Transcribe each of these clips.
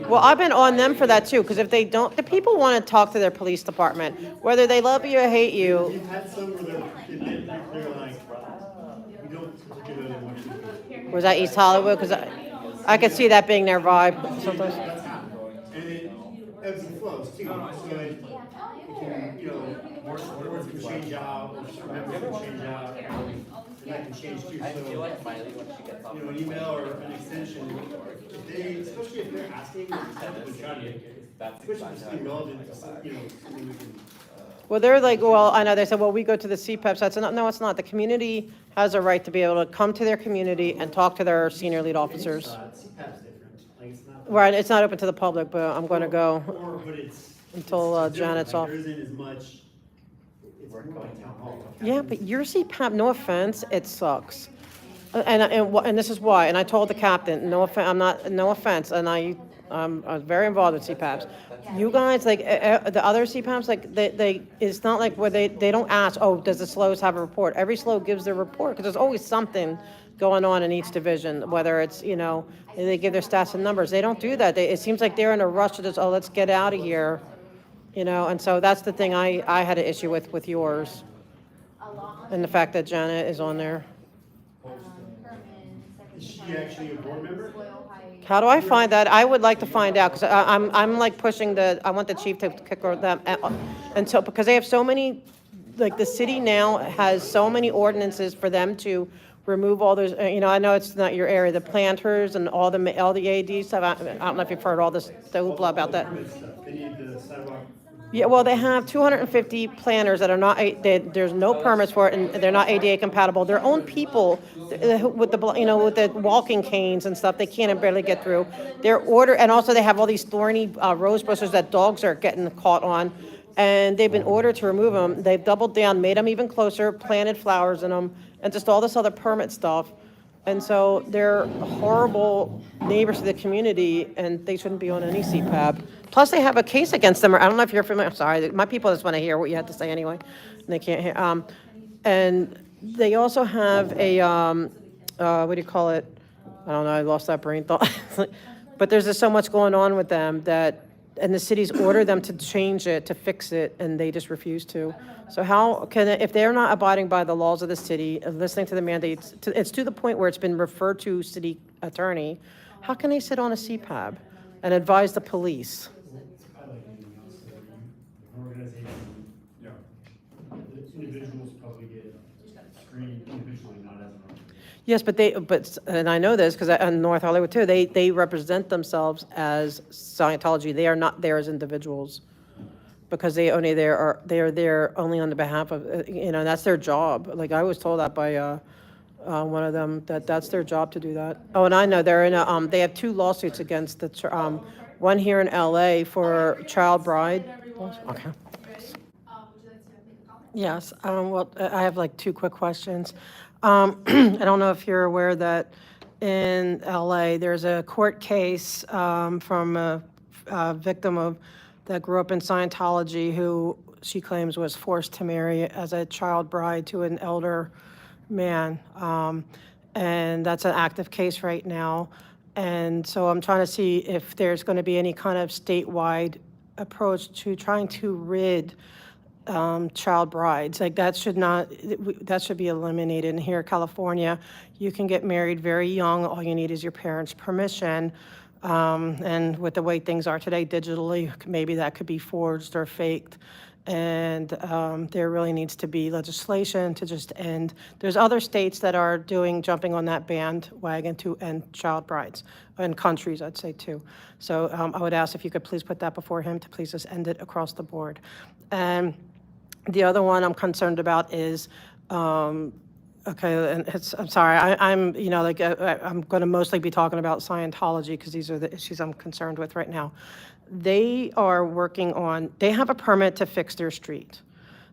Well, I've been on them for that too, because if they don't, the people want to talk to their police department, whether they love you or hate you. You've had some where they're like, we don't particularly want you to. Was that East Hollywood? Because I could see that being their vibe sometimes. That's happened. And it ebbs and flows too. So it can, words can change out, or certain members can change out, and that can change too. So, an email or an extension, especially if they're asking, especially if it's relevant, something we can. Well, they're like, well, I know, they said, well, we go to the CPEP, so no, it's not. The community has a right to be able to come to their community and talk to their senior lead officers. CPAP's different. Like, it's not. Right, it's not open to the public, but I'm going to go But until Janet's off. There isn't as much. It's more like town hall. Yeah, but your CPAP, no offense, it sucks. And this is why, and I told the captain, no offense, and I was very involved with CPAPs. You guys, like, the other CPAPs, like, it's not like where they don't ask, oh, does the SLOs have a report? Every SLO gives their report, because there's always something going on in each division, whether it's, they give their stats and numbers. They don't do that. It seems like they're in a rush to just, oh, let's get out of here, and so that's the thing I had an issue with yours, and the fact that Janet is on there. Is she actually a board member? How do I find that? I would like to find out, because I'm like pushing I want the chief to kick them until, because they have so many, like the city now has so many ordinances for them to remove all those, I know it's not your area, the planters and all the AD stuff. I don't know if you've heard all this, the hoopla about that. They need the sidewalk. Yeah, well, they have 250 planters that are not, there's no permits for it, and they're not ADA compatible. Their own people with the, with the walking canes and stuff, they can't barely get through. And also they have all these thorny rose bushes that dogs are getting caught on, and they've been ordered to remove them. They've doubled down, made them even closer, planted flowers in them, and just all this other permit stuff. And so they're horrible neighbors to the community, and they shouldn't be on any CPAP. Plus, they have a case against them. I don't know if you're familiar. I'm sorry. My people just want to hear what you have to say anyway, and they can't hear. And they also have a, what do you call it? I don't know. I lost that brain thought. But there's just so much going on with them and the city's ordered them to change it, to fix it, and they just refuse to. So how can, if they're not abiding by the laws of the city, listening to the mandates, it's to the point where it's been referred to city attorney, how can they sit on a CPAB and advise the police? I like anything else. An organization, the individuals probably get screened individually, not as an organization. Yes, and I know this because in North Hollywood too, they represent themselves as Scientology. They are not there as individuals, because they are there only on the behalf of, that's their job. Like I was told that by one of them, that's their job to do that. Oh, and I know they're in they have 2 lawsuits against one here in LA for child bride. Okay. Yes, well, I have like 2 quick questions. I don't know if you're aware that in LA, there's a court case from a victim that grew up in Scientology who she claims was forced to marry as a child bride to an elder man. And that's an active case right now. And so I'm trying to see if there's going to be any kind of statewide approach to trying to rid child brides. Like that should be eliminated. And here in California, you can get married very young. All you need is your parents' permission. And with the way things are today digitally, maybe that could be forged or faked. And there really needs to be legislation to just end. There's other states that are jumping on that bandwagon to end child brides, and countries, I'd say too. So I would ask if you could please put that before him to please just end it across the board. And the other one I'm concerned about is, okay, and I'm sorry, I'm going to mostly be talking about Scientology because these are the issues I'm concerned with right now. They are they have a permit to fix their street.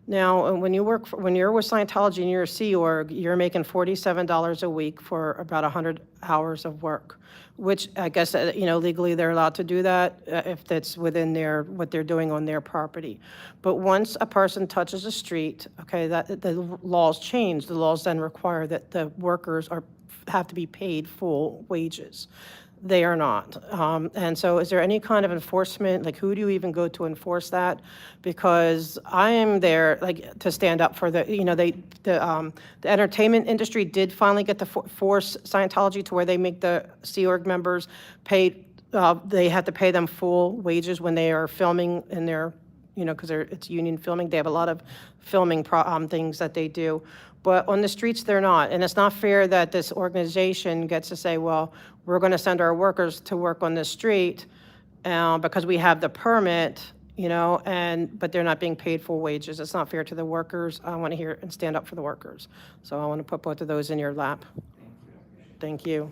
Now, when you're with Scientology and you're a Sea Org, you're making $47 a week for about 100 hours of work, which I guess, legally they're allowed to do that if that's within what they're doing on their property. But once a person touches a street, okay, the laws change. The laws then require that the workers have to be paid full wages. They are not. And so is there any kind of enforcement? Like, who do you even go to enforce that? Because I am there, like, to stand up for the entertainment industry did finally get to force Scientology to where they make the Sea Org members pay, they have to pay them full wages when they are filming in their, because it's union filming. They have a lot of filming things that they do. But on the streets, they're not. And it's not fair that this organization gets to say, well, we're going to send our workers to work on the street because we have the permit, but they're not being paid full wages. It's not fair to the workers. I want to hear and stand up for the workers. So I want to put both of those in your lap. Thank you.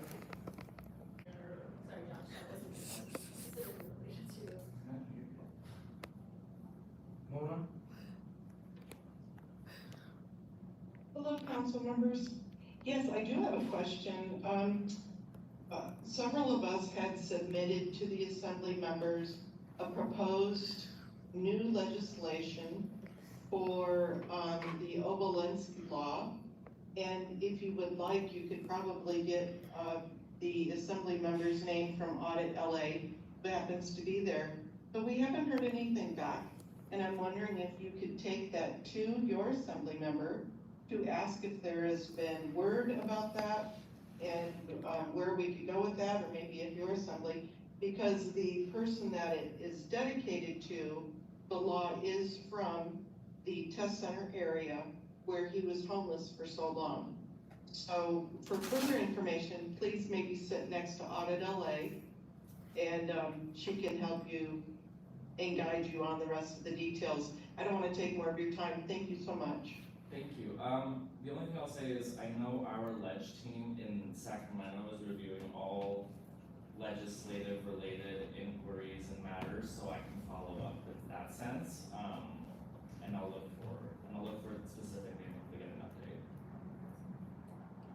Hello, council members. Yes, I do have a question. Several of us had submitted to the assembly members a proposed new legislation for the Obolensky law. And if you would like, you could probably get the assembly member's name from Audit LA, who happens to be there. But we haven't heard anything back. And I'm wondering if you could take that to your assembly member to ask if there has been word about that and where we could go with that, or maybe at your assembly, because the person that it is dedicated to, the law is from the test center area where he was homeless for so long. So for further information, please maybe sit next to Audit LA, and she can help you and guide you on the rest of the details. I don't want to take more of your time. Thank you so much. Thank you. The only thing I'll say is I know our ledge team in Sacramento is reviewing all legislative related inquiries and matters, so I can follow up with that sense. And I'll look for the specific name if we get an update.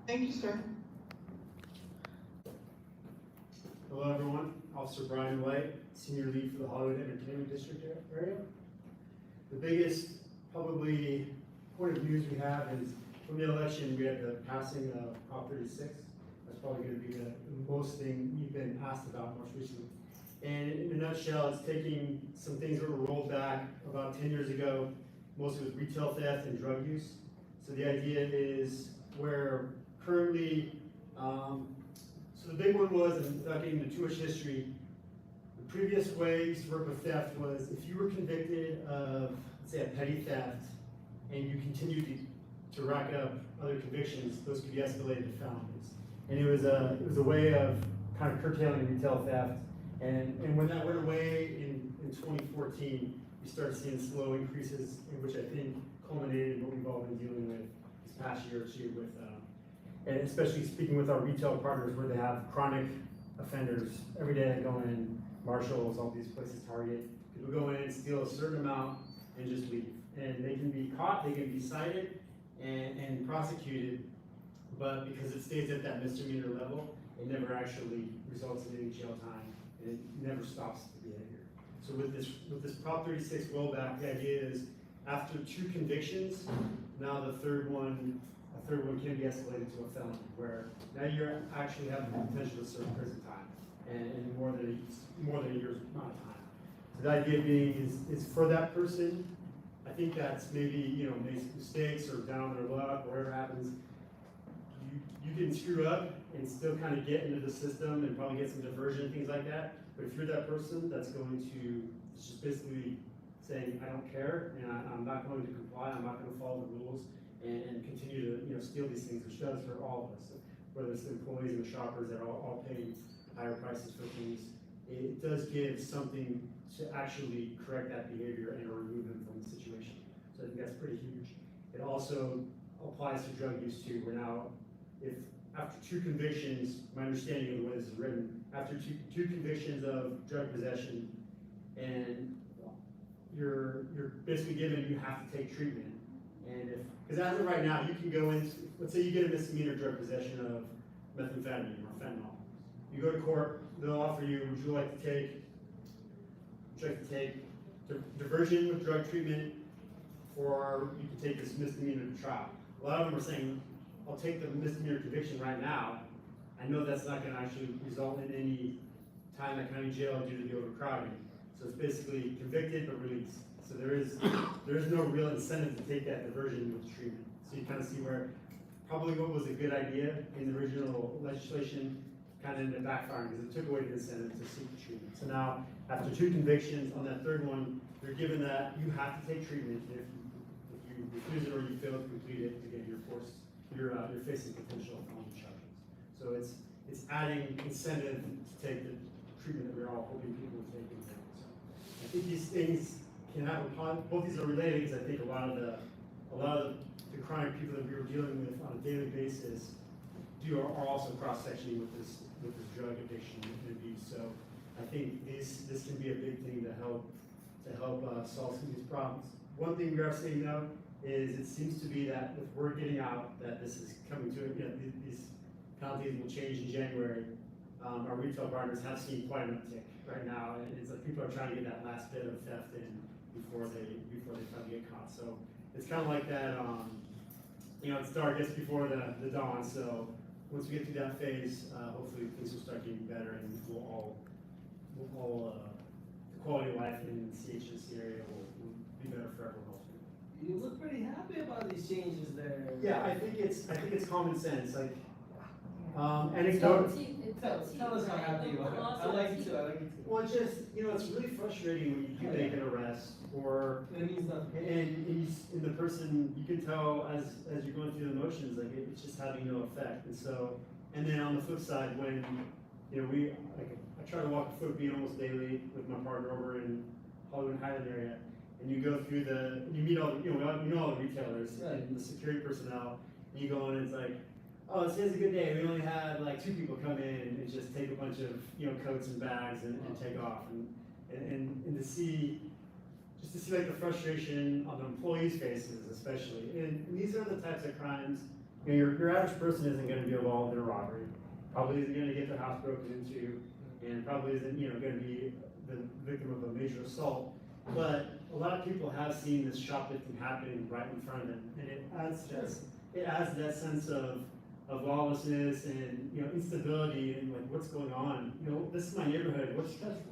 Thank you, sir. Hello, everyone. Officer Brian White, Senior Lead for the Hollywood Entertainment District area. The biggest, probably, point of news we have is from the election, we had the passing of Prop 36. That's probably going to be the most thing you've been asked about most recently. And in a nutshell, it's taking some things that were rolled back about 10 years ago. Mostly was retail theft and drug use. So the idea is where currently, so the big one was, and without getting into too much history, the previous way you used to work with theft was if you were convicted of, let's say, a petty theft, and you continued to rack up other convictions, those could be escalated to felonies. And it was a way of kind of curtailing retail theft. And when that went away in 2014, we started seeing slow increases, in which I think culminated in what we've all been dealing with this past year or two with, and especially speaking with our retail partners where they have chronic offenders every day that go in, Marshalls, all these places, Target, people go in, steal a certain amount, and just leave. And they can be caught, they can be cited and prosecuted, but because it stays at that misdemeanor level, it never actually results in any jail time, and it never stops the behavior. So with this Prop 36 rollback, the idea is after 2 convictions, now the third one can be escalated to a felony, where now you're actually having the potential to serve prison time and more than a year's amount of time. So the idea being is for that person, I think that's maybe, makes mistakes or down their luck, or whatever happens, you can screw up and still kind of get into the system and probably get some diversion, things like that. But if you're that person that's going to just basically saying, I don't care, and I'm not going to comply, I'm not going to follow the rules, and continue to steal these things, which does for all of us, whether it's the employees and the shoppers that are all paying higher prices for things, it does give something to actually correct that behavior and remove them from the situation. So I think that's pretty huge. It also applies to drug use too, where now, if after 2 convictions, my understanding of the way this is written, after two convictions of drug possession, and you're basically given, you have to take treatment. And because as of right now, you can go in, let's say you get a misdemeanor drug possession of methamphetamine or fentanyl. You go to court, they'll offer you, would you like to take diversion with drug treatment, or you can take this misdemeanor to trial. A lot of them are saying, I'll take the misdemeanor conviction right now, I know that's not gonna actually result in any time at county jail due to the overcrowding. So it's basically convicted but released. So there is no real incentive to take that diversion with treatment. So you kind of see where probably what was a good idea in the original legislation kind of ended up backfiring because it took away the incentive to seek treatment. So now, after 2 convictions, on that 3rd one, you're given that you have to take treatment. If you refuse it or you fail to complete it, again, you're facing potential felony charges. So it's adding incentive to take the treatment that we're all hoping people will take. So I think these things can have both these are related because I think a lot of the chronic people that we were dealing with on a daily basis are also cross-sectioning with this drug addiction and abuse. So I think this can be a big thing to help solve some of these problems. One thing we are seeing though is it seems to be that with word getting out that this is coming to these penalties will change in January. Our retail partners have seen quite an uptick right now, and it's like people are trying to get that last bit of theft in before they finally get caught. So it's kind of like that. It's dark just before the dawn. So once we get through that phase, hopefully things will start getting better, and we'll all the quality of life in the CHNC area will be better for everyone else. You look pretty happy about these changes there. Yeah, I think it's common sense. Like, Tell us how happy you are. I like you too. Well, it's just, it's really frustrating when you do make an arrest or, It means nothing. and the person, you can tell as you're going through the motions, like it's just having no effect. And so, and then on the flip side, when, I try to walk the foot beat almost daily with my partner over in Hollywood and Highland area, and you go through you meet all the retailers and the security personnel, and you go in and it's like, oh, today's a good day. We only had like 2 people come in and just take a bunch of coats and bags and take off, and to see like the frustration on the employees' faces, especially. And these are the types of crimes. Your average person isn't going to be involved in a robbery. Probably isn't going to get their house broken into, and probably isn't going to be the victim of a major assault. But a lot of people have seen this shoplifting happening right in front of them, and it adds that sense of lawlessness and instability and like what's going on. This is my neighborhood.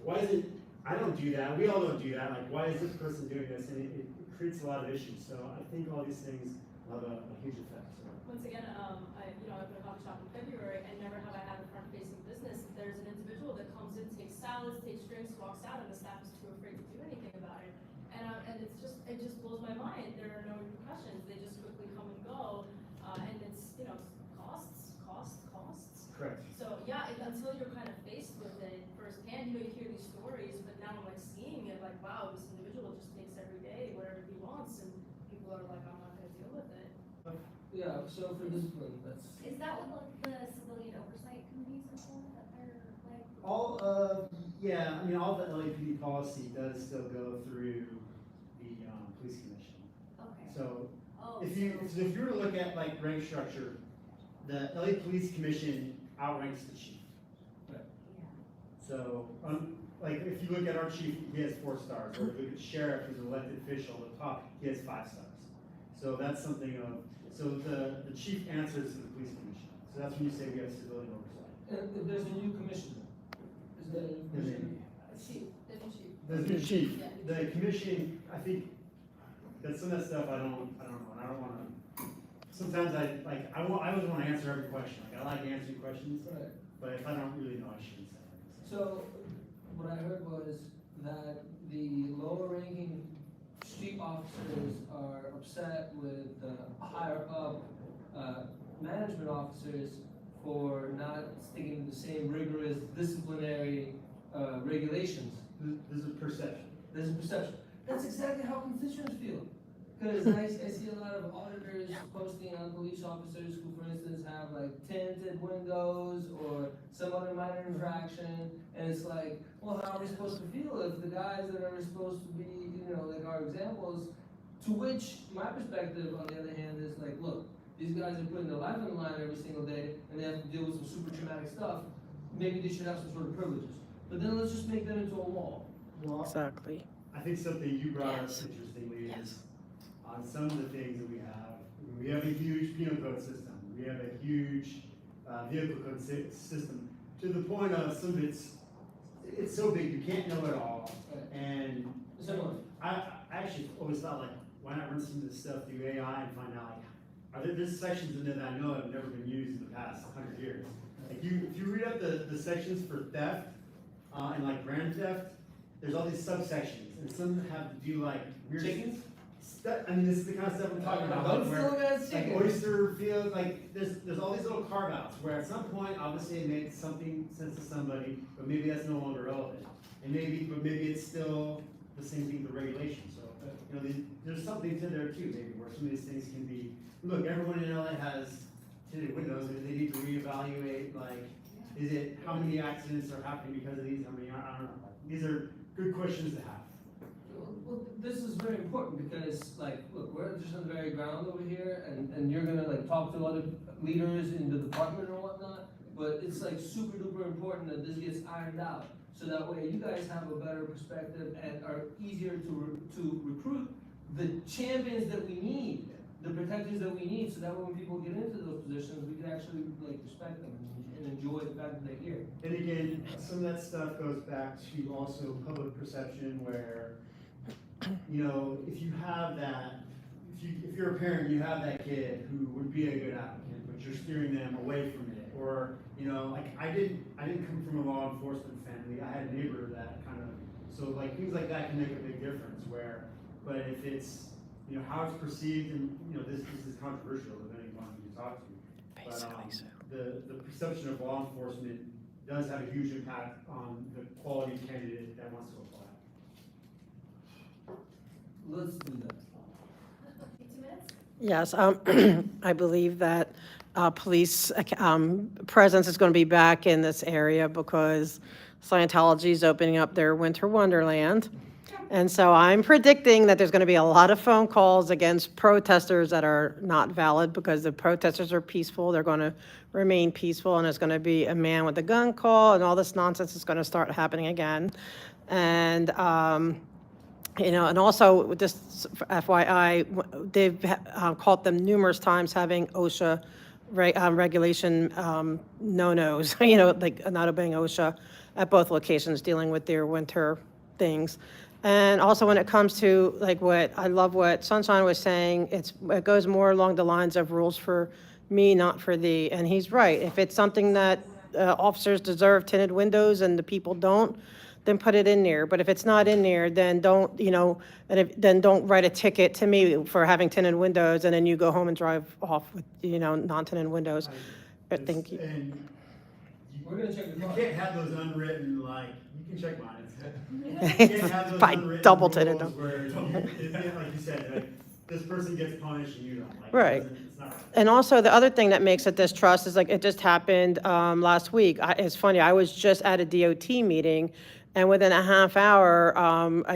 Why is it? I don't do that. We all don't do that. Like, why is this person doing this? And it creates a lot of issues. So I think all these things have a huge effect. So. Once again, I opened a coffee shop in February, and never have I had a front-facing business. There's an individual that comes in, takes salads, takes drinks, walks out, and the staff is too afraid to do anything about it. And it just blows my mind. There are no repercussions. They just quickly come and go, and it's costs. Correct. So yeah, until you're kind of faced with it firsthand, you hear these stories, but now I'm like seeing it, like, wow, this individual just takes every day whatever he wants, and people are like, I'm not going to deal with it. Yeah, so for discipline, that's. Is that what the civilian oversight committees are for, that they're like? All the LAPD policy does still go through the police commission. Okay. So Oh, if you were to look at like rank structure, the LA Police Commission outranks the chief. yeah. So, like if you look at our chief, he has 4 stars. Or if you look at the sheriff, who's an elected official at the top, he has 5 stars. So that's something of. So the chief answers to the police commission. So that's when you say we have civilian oversight. And if there's a new commissioner, is there a new commissioner? The chief. The chief, the commission, I think, that's some of that stuff I don't know, and I don't want to. Sometimes I always want to answer every question. Like I like answering questions, Right. but if I don't really know, I shouldn't say it. So, what I heard was that the lower ranking street officers are upset with the higher up management officers for not sticking to the same rigorous disciplinary regulations. There's a perception. There's a perception. That's exactly how constituents feel. Because I see a lot of auditors posting on police officers who, for instance, have like tinted windows or some other minor infraction, and it's like, well, how are we supposed to feel if the guys that are supposed to be, like our examples, to which my perspective, on the other hand, is like, look, these guys are putting their life on the line every single day, and they have to deal with some super traumatic stuff. Maybe they should have some sort of privileges. But then let's just make them into a wall. Well, Exactly. I think something you brought up Yes. interestingly Yes. is on some of the things that we have a huge penal code system. We have a huge vehicle code system, to the point of some of it's so big, you can't know it all. And Similar. I actually always thought, like, why not run some of this stuff through AI and find out, like, there's sections in there that I know have never been used in the past 100 years. Like, if you read up the sections for theft, and like grand theft, there's all these subsections, and some have to do like weird Chickens? stuff. I mean, this is the kind of stuff I'm talking about. Don't Like, steal where, that like chicken. oyster field, like there's all these little carve outs where at some point, obviously, it makes something sense to somebody, but maybe that's no longer relevant. And maybe it's still the same thing with the regulation. So, you know, there's something to there too, maybe, where some of these things can be. Look, everyone in LA has tinted windows, and they need to reevaluate. Like, is it how many accidents are happening because of these? I mean, I don't know. These are good questions to have. Well, this is very important because, like, look, we're just on the very ground over here, and you're gonna like talk to other leaders in the department or whatnot. But it's like super duper important that this gets ironed out, so that way you guys have a better perspective and are easier to recruit the champions that we need, the protectors that we need, so that when people get into those positions, we can actually like respect them and enjoy the fact that they're here. And again, some of that stuff goes back to also public perception where, you know, if you have that, if you're a parent, you have that kid who would be a good applicant, but you're steering them away from it. Or, you know, like I didn't come from a law enforcement family. I had a neighbor that kind of, so like things like that can make a big difference where, but if it's, you know, how it's perceived, and, you know, this is controversial depending on who you talk to. But the perception of law enforcement does have a huge impact on the quality candidate that wants to apply. Let's do that. 2 minutes? Yes, I believe that police presence is going to be back in this area because Scientology is opening up their winter wonderland. And so I'm predicting that there's going to be a lot of phone calls against protesters that are not valid because the protesters are peaceful. They're going to remain peaceful, and there's going to be a man with a gun call, and all this nonsense is going to start happening again. And you know, and also with this FYI, they've caught them numerous times having OSHA regulation no-nos, you know, like not obeying OSHA at both locations, dealing with their winter things. And also when it comes to like I love what Sunshine was saying, it goes more along the lines of rules for me, not for thee. And he's right. If it's something that officers deserve tinted windows and the people don't, then put it in there. But if it's not in there, then don't, you know, then don't write a ticket to me for having tinted windows and then you go home and drive off with, you know, non-tinted windows. But thank you. And We're gonna check the you car. can't have those unwritten, like, you can check mine. You It's can't have those by unwritten double tinted. rules where, like you said, like, this person gets punished and you don't. Like, Right. It's not right. And also, the other thing that makes it distrust is like, it just happened last week. It's funny, I was just at a DOT meeting, and within a half hour,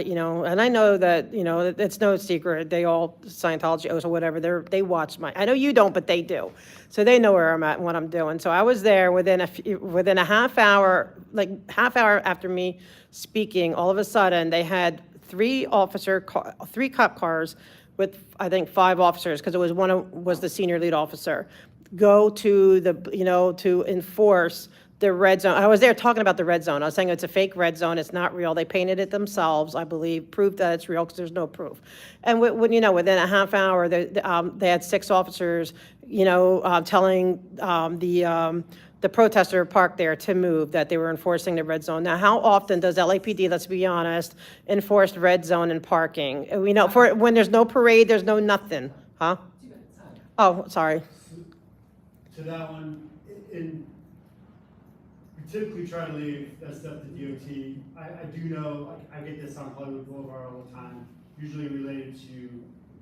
you know, and I know that, you know, it's no secret, they all, Scientology, OSHA, whatever, they watch I know you don't, but they do. So they know where I'm at and what I'm doing. So I was there within a half hour, like half hour after me speaking, all of a sudden, they had 3 cop cars with, I think, 5 officers, because it was was the senior lead officer, go to the, you know, to enforce the red zone. I was there talking about the red zone. I was saying it's a fake red zone. It's not real. They painted it themselves, I believe, proved that it's real because there's no proof. And when you know, within a half hour, they had 6 officers, you know, telling the protester parked there to move, that they were enforcing the red zone. Now, how often does LAPD, let's be honest, enforce red zone and parking? We know for when there's no parade, there's no nothing, huh? Oh, sorry. To that one, we typically try to leave that stuff to DOT. I do know, I get this on Hollywood Boulevard all the time, usually related to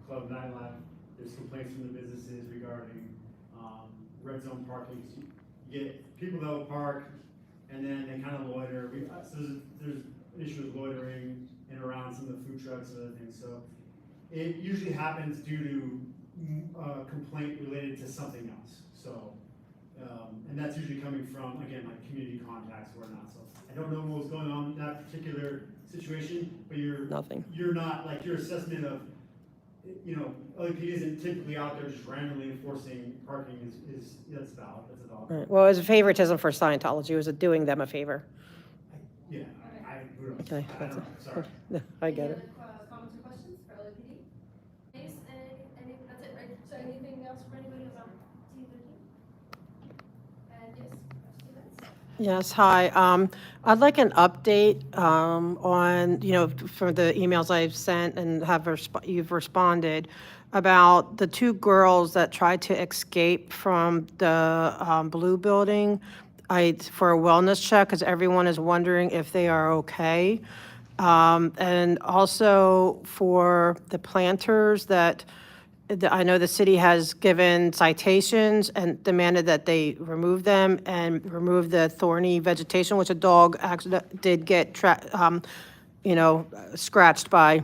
Club 911. There's complaints from the businesses regarding red zone parking. So you get people that will park and then they kind of loiter. So there's issues with loitering and around some of the food trucks and other things. So it usually happens due to a complaint related to something else. So, and that's usually coming from, again, like community contacts or not. So I don't know what was going on in that particular situation, but you're Nothing. You're not, like, your assessment of you know, LAPD isn't typically out there just randomly enforcing parking that's valid, that's a valid. Right. Well, it was a favoritism for Scientology. It was doing them a favor. Yeah, who knows? Okay, I that's don't it. know, sorry. No, I get Any it. other comments or questions for LAPD? Thanks, that's it, right? So anything else from anybody about T13? And yes, Stevens? Yes, hi. I'd like an update on, for the emails I've sent and you've responded about the two girls that tried to escape from the Blue Building for a wellness check, because everyone is wondering if they are okay. And also for the planters that I know the city has given citations and demanded that they remove them and remove the thorny vegetation, which a dog actually did get, scratched by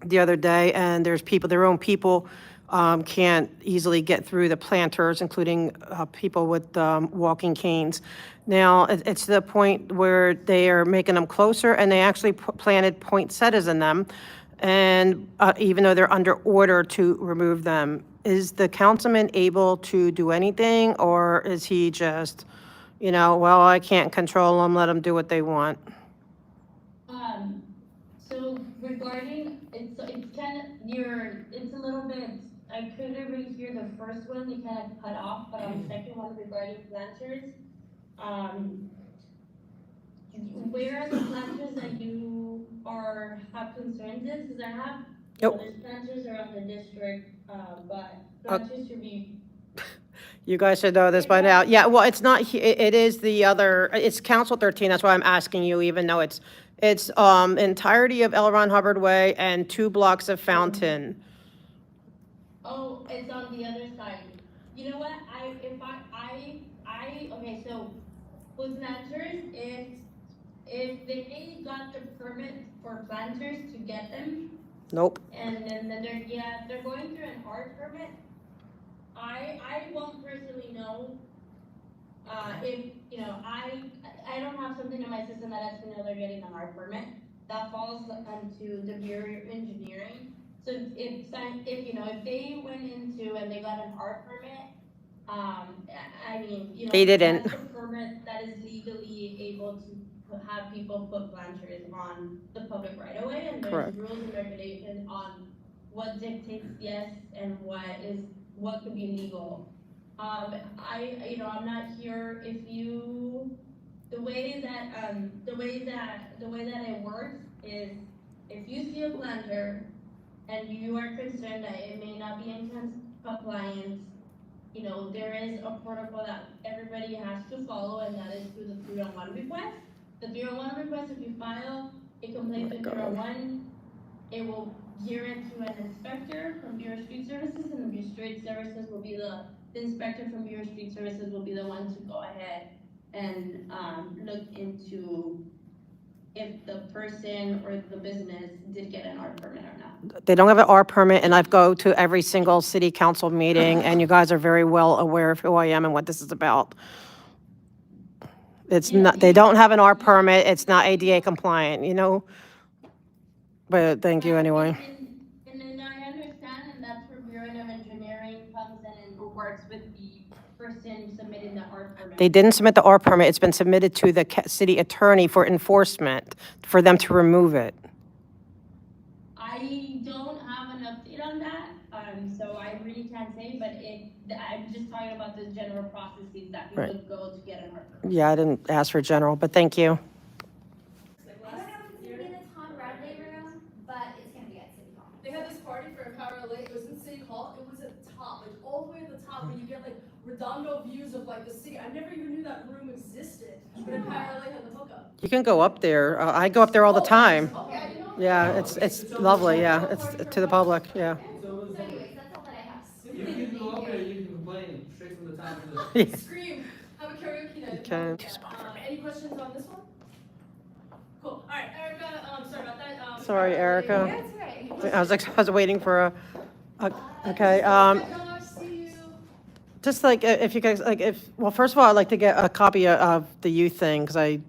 the other day. And there's people, their own people can't easily get through the planters, including people with walking canes. Now, it's to the point where they are making them closer, and they actually planted poinsettias in them. And even though they're under order to remove them, is the councilman able to do anything, or is he just, well, I can't control them, let them do what they want? So regarding, it's kind of, it's a little bit, I couldn't really hear the first one, they kind of cut off, but on the second one regarding planters, where are the planters that you have concerns in? Because I have, there's planters around the district, but planters should be. You guys should know this by now. Yeah, well, it's not, it is the other, it's Council 13, that's why I'm asking you, even though it's entirety of L. Ron Hubbard Way and 2 blocks of Fountain. Oh, it's on the other side. You know what, okay, so with planters, if they got the permit for planters to get them. Nope. And then they're going through an art permit. I won't personally know, if, I don't have something in my system that lets me know they're getting an art permit. That falls onto the Bureau of Engineering. So if they went into and they got an art permit, They didn't. that's a permit that is legally able to have people put planters on the public right of way, and there's Correct. rules and regulations on what dictates yes and what could be legal. I'm not here if the way that it works is if you see a planter and you are concerned that it may not be in compliance, there is a protocol that everybody has to follow, and that is through the 301 request. The 301 request, if you file a complaint with 301, it will gear it to an inspector from Bureau of Street Services, and the Bureau of Street Services will be the inspector from Bureau of Street Services will be the one to go ahead and look into if the person or the business did get an art permit or not. They don't have an R permit, and I've go to every single city council meeting, and you guys are very well aware of who I am and what this is about. It's not, they don't have an R permit, it's not ADA compliant, But thank you anyway. And then I understand, and that's where Bureau of Engineering comes in and works with the person submitting the art permit. They didn't submit the R permit, it's been submitted to the city attorney for enforcement, for them to remove it. I don't have an update on that, so I really can't say, but I'm just talking about the general processes that we would go to get an art permit. Yeah, I didn't ask for general, but thank you. I don't know if it's gonna be in the Tom Bradley room, but it's gonna be at City Hall. They had this party for Empower LA, it was in City Hall, it was at the top, like all the way at the top, where you get like redondo views of like the city. I never even knew that room existed, but Empower LA had the hookup. You can go up there, I go up there all the time. Okay, I didn't know. Yeah, it's lovely, yeah, it's to the public, yeah. So anyways, that's all that I have. If you go up there, you can complain straight from the top of the. Scream, have a karaoke night. Okay. Any questions on this one? Cool, alright, Erica, sorry about that. Sorry, Erica. That's right. I was waiting for okay, Josh, see you. just like, if you guys, well, first of all, I'd like to get a copy of the youth thing, because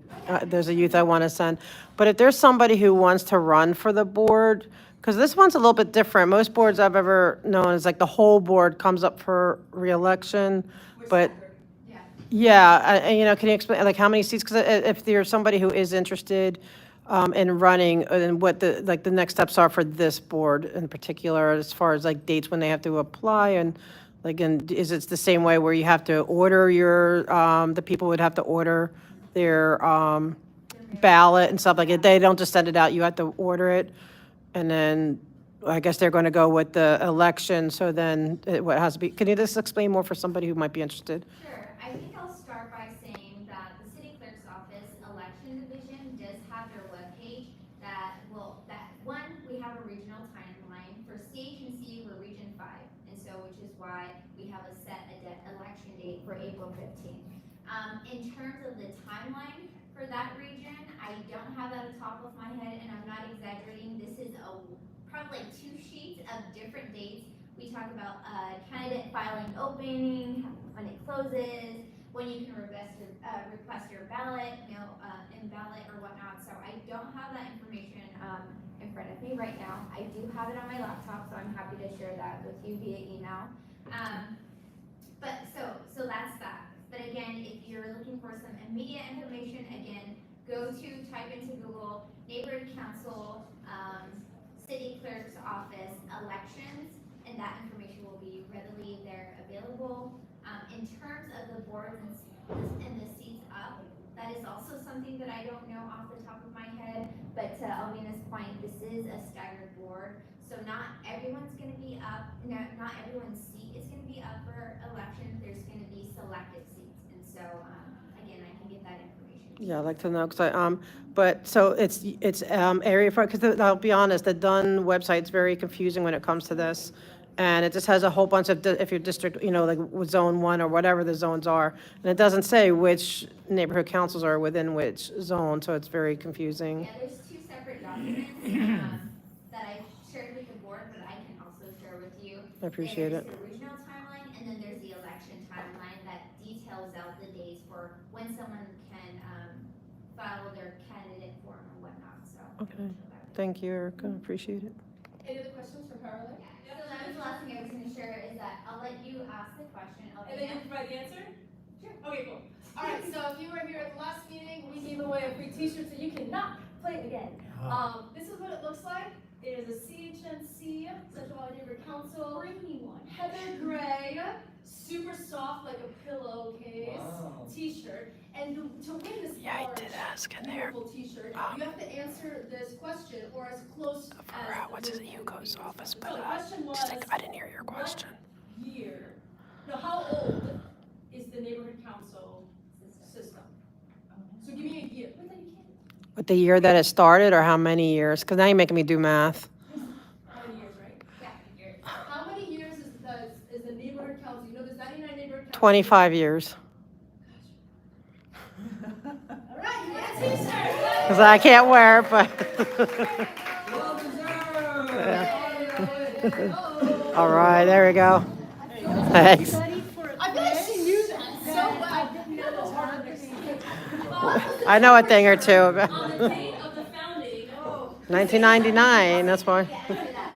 there's a youth I want to send. But if there's somebody who wants to run for the board, Because this one's a little bit different. Most boards I've ever known is like the whole board comes up for reelection, but Yeah. yeah, can you explain, like, how many seats? Because if there's somebody who is interested in running, and what the next steps are for this board in particular, as far as like dates when they have to apply, and like, and is it the same way where you have to order the people would have to order their ballot and stuff like it? They don't just send it out, you have to order it, and then I guess they're going to go with the election, so then what has to be, can you just explain more for somebody who might be interested? Sure, I think I'll start by saying that the city clerk's office election division does have their webpage we have a regional timeline. For CHNC, we're Region 5, and so, which is why we have a set election date for April 15th. In terms of the timeline for that region, I don't have that at the top of my head, and I'm not exaggerating. This is probably like 2 sheets of different dates. We talk about candidate filing opening, when it closes, when you can request your ballot, in ballot or whatnot. So I don't have that information in front of me right now. I do have it on my laptop, so I'm happy to share that with you via email. But so that's that. But again, if you're looking for some immediate information, again, type into Google neighborhood council, city clerk's office elections, and that information will be readily there available. In terms of the boards and the seats up, that is also something that I don't know off the top of my head, but to Alvina's point, this is a staggered board, so not everyone's gonna be up, not everyone's seat is gonna be up for election, there's gonna be selected seats, and so, again, I can get that information. Yeah, I'd like to know, because but, so it's area for, because I'll be honest, the Dunn website's very confusing when it comes to this. And it just has a whole bunch of, if your district, like with zone 1 or whatever the zones are. And it doesn't say which neighborhood councils are within which zone, so it's very confusing. Yeah, there's 2 separate documents that I shared with the board, but I can also share with you. I appreciate it. There's the regional timeline, and then there's the election timeline that details out the days for when someone can file their candidate form and whatnot, so. Okay. Thank you, Erica, appreciate it. Any other questions for Caroline? So that was the last thing I was gonna share, is that I'll let you ask the question. And then you provide the answer? Sure. Okay, cool. All right, so if you were here at the last meeting, we gave away a free t-shirt so you cannot play it again. This is what it looks like. It is a CHNC, Central Valley Neighborhood Council. Bring me one. Heather gray, super soft like a pillowcase t-shirt. And to win this large, beautiful t-shirt, you have to answer this question or as close as What's his Hugo's office? So the question was, I didn't hear your question. what year? No, how old is the neighborhood council system? So give me a year. Wait, then you can't. With the year that it started, or how many years? Because now you're making me do math. How many years, right? Yeah, years. How many years is the neighborhood council? There's 99 neighborhood councils. 25 years. All right, you got a t-shirt. Because I can't wear it, but. Well deserved. Oh. All right, there we go. Thanks. I feel like she knew that so well. I know a thing or two. On the date of the founding. 1999, that's why. Yeah,